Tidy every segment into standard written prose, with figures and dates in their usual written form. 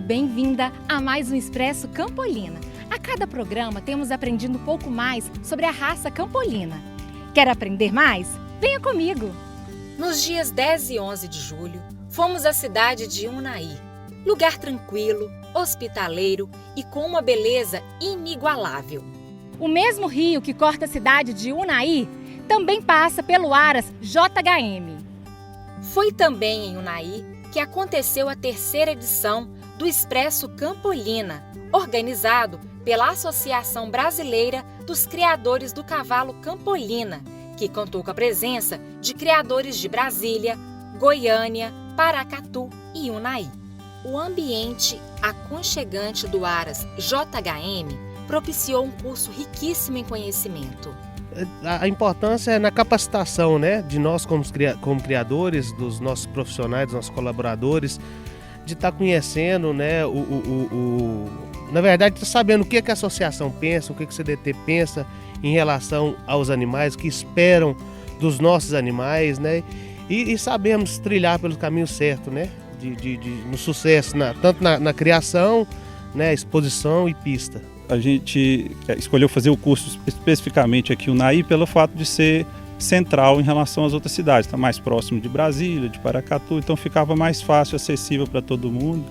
bem-vinda a mais um Expresso Campolina. A cada programa temos aprendido um pouco mais sobre a raça campolina. Quer aprender mais? Venha comigo! Nos dias 10 e 11 de julho, fomos à cidade de Unai. Lugar tranquilo, hospitaleiro e com uma beleza inigualável. O mesmo rio que corta a cidade de Unai também passa pelo Aras JHM. Foi também em Unai que aconteceu a terceira edição do Expresso Campolina, organizado pela Associação Brasileira dos Criadores do Cavalo Campolina, que contou com a presença de criadores de Brasília, Goiânia, Paracatu e Unai. O ambiente aconchegante do Aras JHM propiciou um curso riquíssimo em conhecimento. A importância é na capacitação, né, de nós como criadores, dos nossos profissionais, dos nossos colaboradores, de estar conhecendo, né, na verdade, sabendo o que a associação pensa, o que o CDT pensa em relação aos animais, o que esperam dos nossos animais, né, e sabemos trilhar pelo caminho certo, né, no sucesso, tanto na criação, né, exposição e pista. A gente escolheu fazer o curso especificamente aqui, o Unai, pelo fato de ser central em relação às outras cidades. Está mais próximo de Brasília, de Paracatu, então ficava mais fácil, acessível para todo mundo,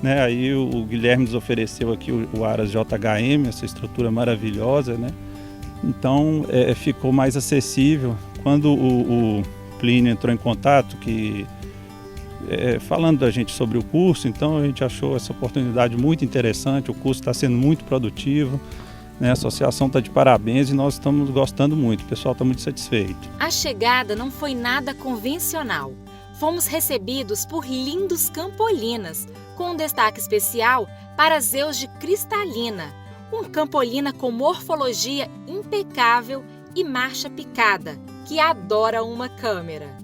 né? Aí o Guilherme nos ofereceu aqui o Aras JHM, essa estrutura maravilhosa, né? Então ficou mais acessível. Quando o Plínio entrou em contato, falando da gente sobre o curso, então a gente achou essa oportunidade muito interessante, o curso está sendo muito produtivo, né? A associação está de parabéns e nós estamos gostando muito, o pessoal está muito satisfeito. A chegada não foi nada convencional. Fomos recebidos por lindos campolinas, com um destaque especial para Zeus de Cristalina, um campolina com morfologia impecável e marcha picada, que adora uma câmera.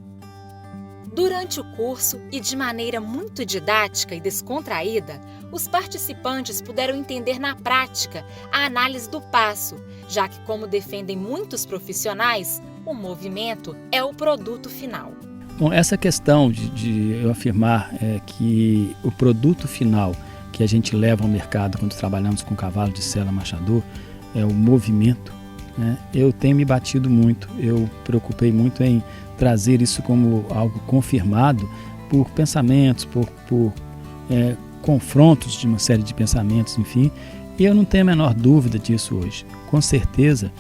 Durante o curso, e de maneira muito didática e descontraída, os participantes puderam entender na prática a análise do passo, já que, como defendem muitos profissionais, o movimento é o produto final. Bom, essa questão de eu afirmar que o produto final que a gente leva ao mercado quando trabalhamos com cavalo de sela marchador é o movimento, né? Eu tenho me batido muito, eu preocupei muito em trazer isso como algo confirmado por pensamentos, por confrontos de uma série de pensamentos, enfim, e eu não tenho a menor dúvida disso hoje. Com certeza,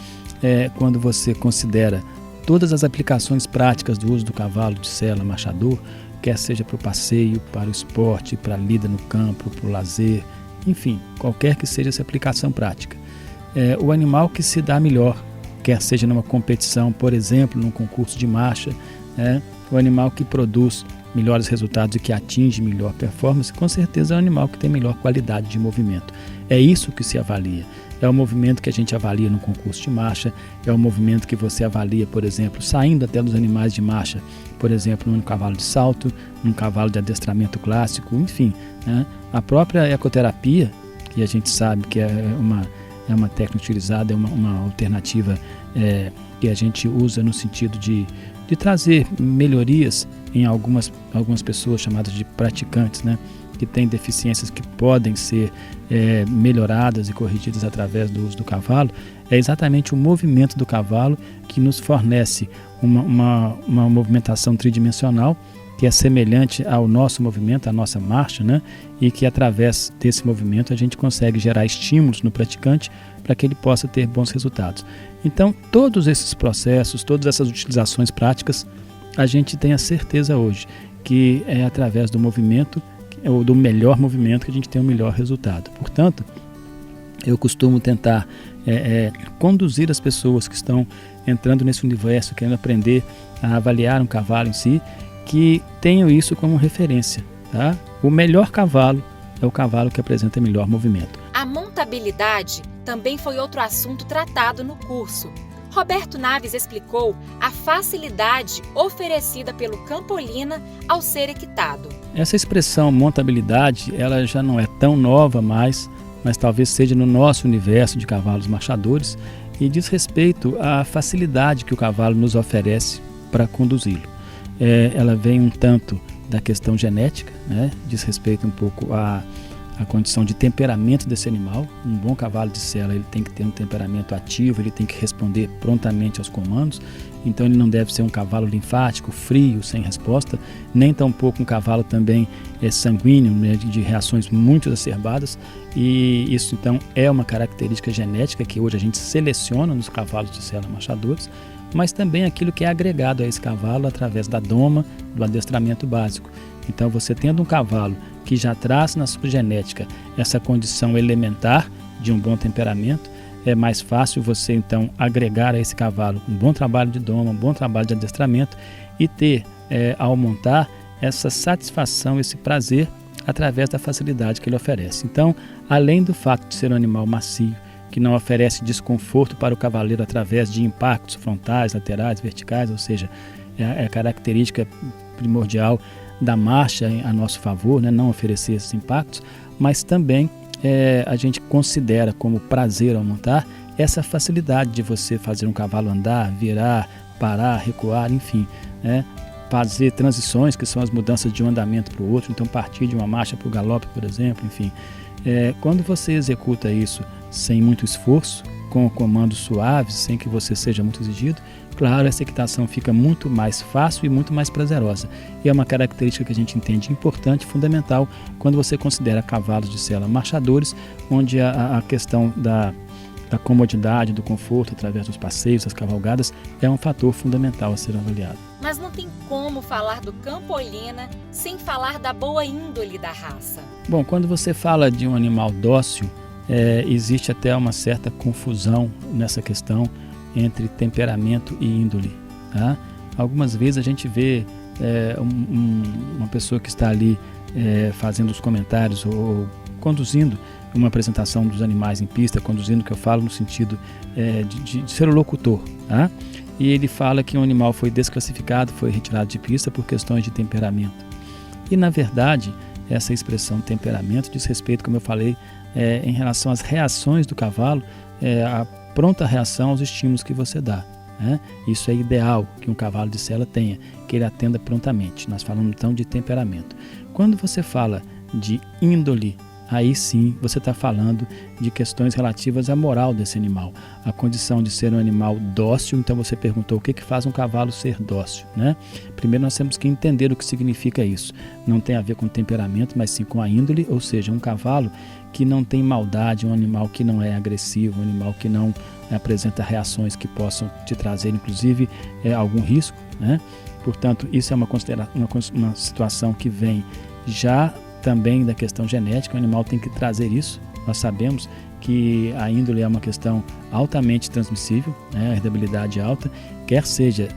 quando você considera todas as aplicações práticas do uso do cavalo de sela marchador, quer seja para o passeio, para o esporte, para a lida no campo, para o lazer, enfim, qualquer que seja essa aplicação prática. O animal que se dá melhor, quer seja numa competição, por exemplo, num concurso de marcha, o animal que produz melhores resultados e que atinge melhor performance, com certeza é o animal que tem melhor qualidade de movimento. É isso que se avalia. É o movimento que a gente avalia no concurso de marcha, é o movimento que você avalia, por exemplo, saindo até dos animais de marcha, por exemplo, num cavalo de salto, num cavalo de adestramento clássico, enfim, né? A própria ecoterapia, que a gente sabe que é uma técnica utilizada, é uma alternativa que a gente usa no sentido de trazer melhorias em algumas pessoas chamadas de praticantes, né? Que têm deficiências que podem ser melhoradas e corrigidas através do uso do cavalo. É exatamente o movimento do cavalo que nos fornece uma movimentação tridimensional que é semelhante ao nosso movimento, à nossa marcha, né? E que através desse movimento a gente consegue gerar estímulos no praticante para que ele possa ter bons resultados. Então, todos esses processos, todas essas utilizações práticas, a gente tem a certeza hoje que é através do movimento, ou do melhor movimento, que a gente tem o melhor resultado. Portanto, eu costumo tentar conduzir as pessoas que estão entrando nesse universo, querendo aprender a avaliar um cavalo em si, que tenham isso como referência, tá? O melhor cavalo é o cavalo que apresenta melhor movimento. A montabilidade também foi outro assunto tratado no curso. Roberto Naves explicou a facilidade oferecida pelo campolina ao ser equitado. Essa expressão montabilidade, ela já não é tão nova mais, mas talvez seja no nosso universo de cavalos marchadores e diz respeito à facilidade que o cavalo nos oferece para conduzi-lo. Ela vem um tanto da questão genética, né? Diz respeito um pouco a condição de temperamento desse animal. Um bom cavalo de sela, ele tem que ter um temperamento ativo, ele tem que responder prontamente aos comandos. Então ele não deve ser um cavalo linfático, frio, sem resposta, nem tampouco um cavalo também sanguíneo, né, de reações muito exacerbadas. E isso então é uma característica genética que hoje a gente seleciona nos cavalos de sela marchadores, mas também aquilo que é agregado a esse cavalo através da doma, do adestramento básico. Então você tendo um cavalo que já traz na sua genética essa condição elementar de um bom temperamento, é mais fácil você então agregar a esse cavalo um bom trabalho de doma, um bom trabalho de adestramento e ter, ao montar, essa satisfação, esse prazer através da facilidade que ele oferece. Então, além do fato de ser um animal macio, que não oferece desconforto para o cavaleiro através de impactos frontais, laterais, verticais, ou seja, é a característica primordial da marcha a nosso favor, né, não oferecer esses impactos, mas também a gente considera como prazer ao montar essa facilidade de você fazer um cavalo andar, virar, parar, recuar, enfim, né, fazer transições, que são as mudanças de um andamento para o outro, então partir de uma marcha para o galope, por exemplo, enfim. Quando você executa isso sem muito esforço, com comandos suaves, sem que você seja muito exigido, claro, essa equitação fica muito mais fácil e muito mais prazerosa. E é uma característica que a gente entende importante, fundamental, quando você considera cavalos de sela marchadores, onde a questão da comodidade, do conforto através dos passeios, das cavalgadas, é um fator fundamental a ser avaliado. Mas não tem como falar do Campolina sem falar da boa índole da raça. Bom, quando você fala de um animal dócil, existe até uma certa confusão nessa questão entre temperamento e índole. Tá? Algumas vezes a gente vê uma pessoa que está ali fazendo os comentários ou conduzindo uma apresentação dos animais em pista, conduzindo o que eu falo no sentido de ser o locutor. Tá? E ele fala que um animal foi desclassificado, foi retirado de pista por questões de temperamento. E na verdade, essa expressão temperamento diz respeito, como eu falei, em relação às reações do cavalo, a pronta reação aos estímulos que você dá. Né? Isso é ideal que um cavalo de sela tenha, que ele atenda prontamente. Nós falamos então de temperamento. Quando você fala de índole, aí sim você está falando de questões relativas à moral desse animal, a condição de ser um animal dócil. Então você perguntou o que faz um cavalo ser dócil, né? Primeiro nós temos que entender o que significa isso. Não tem a ver com temperamento, mas sim com a índole, ou seja, um cavalo que não tem maldade, um animal que não é agressivo, um animal que não apresenta reações que possam te trazer inclusive algum risco, né? Portanto, isso é uma situação que vem já também da questão genética. O animal tem que trazer isso. Nós sabemos que a índole é uma questão altamente transmissível, né? A herdabilidade alta, quer seja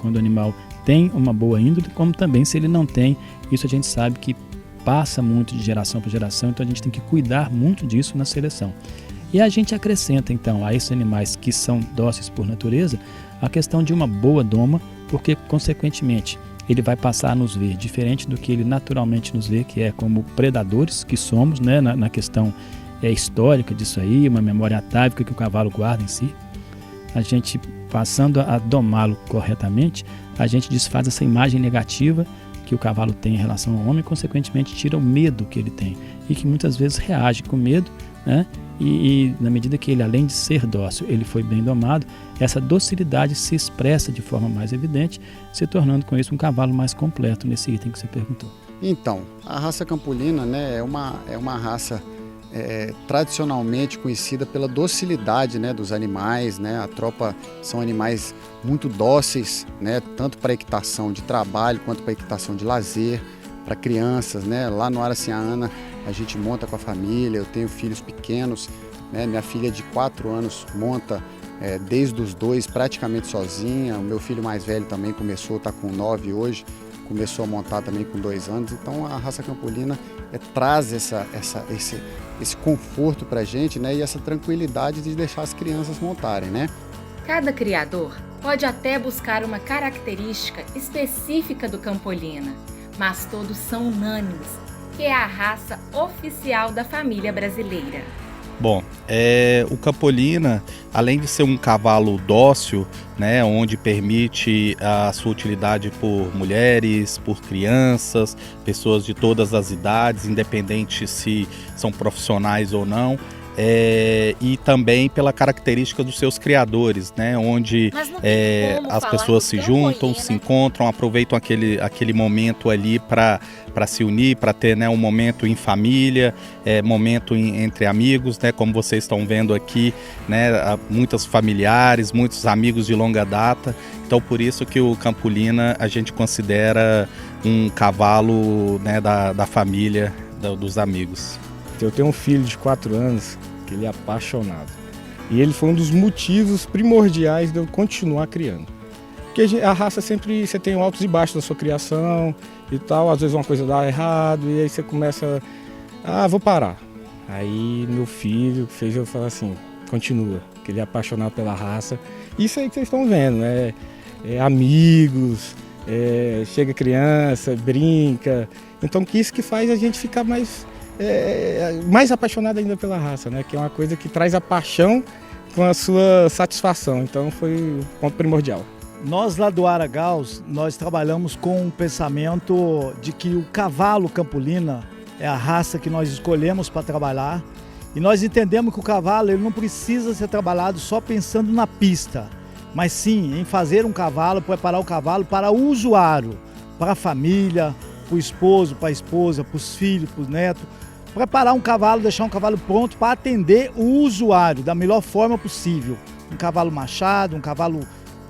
quando o animal tem uma boa índole, como também se ele não tem. Isso a gente sabe que passa muito de geração para geração, então a gente tem que cuidar muito disso na seleção. E a gente acrescenta então a esses animais que são dóceis por natureza a questão de uma boa doma, porque consequentemente ele vai passar a nos ver diferente do que ele naturalmente nos vê, que é como predadores que somos, né, na questão histórica disso aí, uma memória atávica que o cavalo guarda em si. A gente, passando a domá-lo corretamente, a gente desfaz essa imagem negativa que o cavalo tem em relação ao homem e, consequentemente, tira o medo que ele tem e que muitas vezes reage com medo, né? E na medida que ele, além de ser dócil, ele foi bem domado, essa docilidade se expressa de forma mais evidente, se tornando com isso um cavalo mais completo nesse item que você perguntou. Então, a raça Campolina, né, é uma raça tradicionalmente conhecida pela docilidade, né, dos animais, né? A tropa são animais muito dóceis, né, tanto para equitação de trabalho quanto para equitação de lazer, para crianças, né? Lá no Araciana a gente monta com a família. Eu tenho filhos pequenos, né? Minha filha de 4 anos monta desde os 2 praticamente sozinha. O meu filho mais velho também começou, está com 9 hoje, começou a montar também com 2 anos. Então a raça Campolina traz esse conforto para a gente, né? E essa tranquilidade de deixar as crianças montarem, né? Cada criador pode até buscar uma característica específica do Campolina, mas todos são unânimes, que é a raça oficial da família brasileira. Bom, o Campolina, além de ser um cavalo dócil, né, onde permite a sua utilidade por mulheres, por crianças, pessoas de todas as idades, independente se são profissionais ou não, e também pela característica dos seus criadores, né, onde as pessoas se juntam, se encontram, aproveitam aquele momento ali para se unir, para ter, né, um momento em família, momento entre amigos, né, como vocês estão vendo aqui, né, muitos familiares, muitos amigos de longa data. Então por isso que o Campolina a gente considera um cavalo, né, da família, dos amigos. Eu tenho um filho de 4 anos que ele é apaixonado. E ele foi um dos motivos primordiais de eu continuar criando. Porque a raça sempre, você tem altos e baixos na sua criação e tal. Às vezes uma coisa dá errado e aí você começa, vou parar. Aí meu filho fez eu falar assim, continua, que ele é apaixonado pela raça. Isso aí que vocês estão vendo, né? Amigos, chega criança, brinca. Então que isso que faz a gente ficar mais apaixonado ainda pela raça, né? Que é uma coisa que traz a paixão com a sua satisfação. Então foi o ponto primordial. Nós lá do Aragaus, nós trabalhamos com o pensamento de que o cavalo Campolina é a raça que nós escolhemos para trabalhar. E nós entendemos que o cavalo ele não precisa ser trabalhado só pensando na pista, mas sim em fazer um cavalo, preparar o cavalo para o usuário, para a família, para o esposo, para a esposa, para os filhos, para os netos. Preparar um cavalo, deixar um cavalo pronto para atender o usuário da melhor forma possível. Um cavalo machado, um cavalo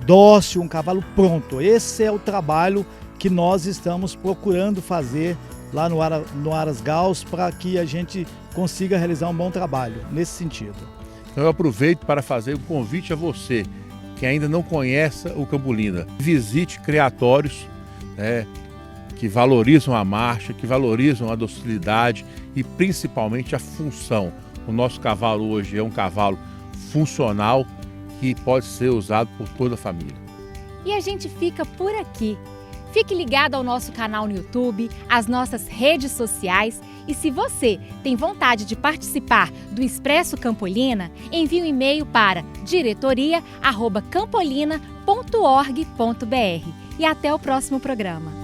dócil, um cavalo pronto. Esse é o trabalho que nós estamos procurando fazer lá no Aragaus para que a gente consiga realizar um bom trabalho nesse sentido. Então eu aproveito para fazer um convite a você que ainda não conhece o Campolina. Visite criatórios, que valorizam a marcha, que valorizam a docilidade e principalmente a função. O nosso cavalo hoje é um cavalo funcional que pode ser usado por toda a família. E a gente fica por aqui. Fique ligado ao nosso canal no YouTube, às nossas redes sociais e se você tem vontade de participar do Expresso Campolina, envie um e-mail para diretoria@campolina.org.br. E até o próximo programa.